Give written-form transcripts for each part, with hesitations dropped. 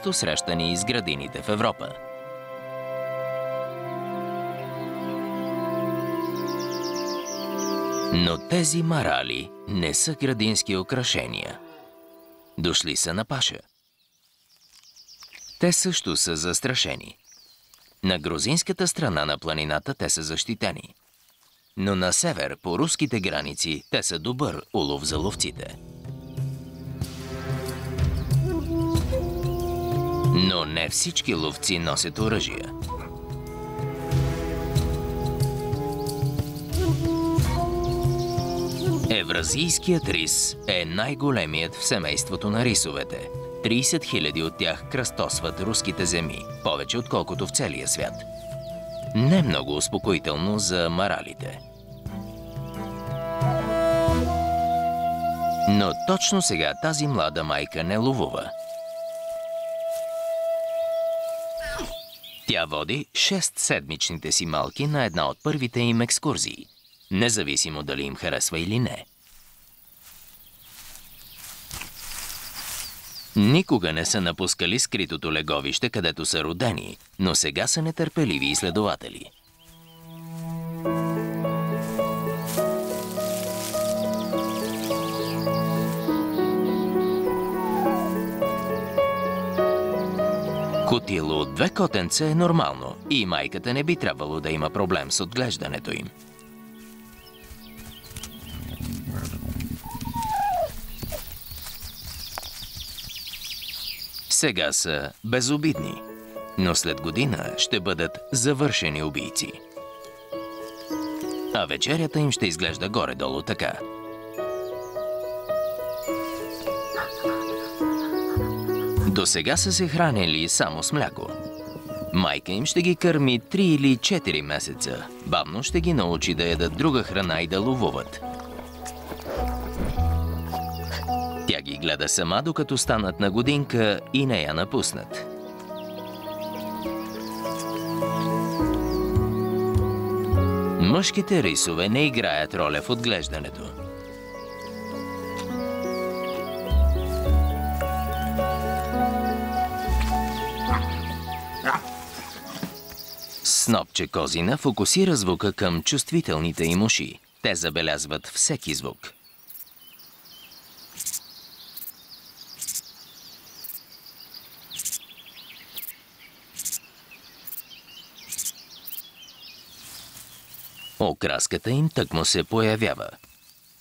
често срещани из градините в Европа. Но тези марали не са градински украшения. Дошли са на паша. Те също са застрашени. На грузинската страна на планината те са защитени. Но на север, по руските граници, те са добър улов за ловците. Но не всички ловци носят оръжия. Евразийският рис е най-големият в семейството на рисовете. 30 000 от тях кръстосват руските земи, повече отколкото в целия свят. Не много успокоително за маралите. Но точно сега тази млада майка не ловува. Тя води 6-седмичните си малки на една от първите им екскурзии, независимо дали им харесва или не. Никога не са напускали скритото леговище, където са родени, но сега са нетърпеливи изследователи. Кутило от 2 котенца е нормално и майката не би трябвало да има проблем с отглеждането им. Сега са безобидни, но след година ще бъдат завършени убийци. А вечерята им ще изглежда горе-долу така. До сега са се хранили само с мляко. Майка им ще ги кърми 3 или 4 месеца. Бавно ще ги научи да ядат друга храна и да ловуват. Тя ги гледа сама, докато станат на годинка и не я напуснат. Мъжките рисове не играят роля в отглеждането. Снопче Козина фокусира звука към чувствителните им уши. Те забелязват всеки звук. Окраската им тъкмо се появява.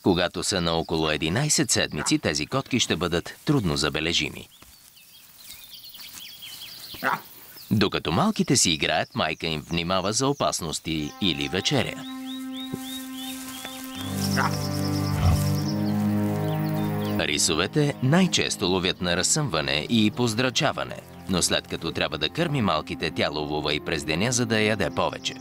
Когато са на около 11 седмици, тези котки ще бъдат трудно забележими. Докато малките си играят, майка им внимава за опасности или вечеря. Рисовете най-често ловят на разсъмване и поздрачаване, но след като трябва да кърми малките, тя ловува и през деня, за да яде повече.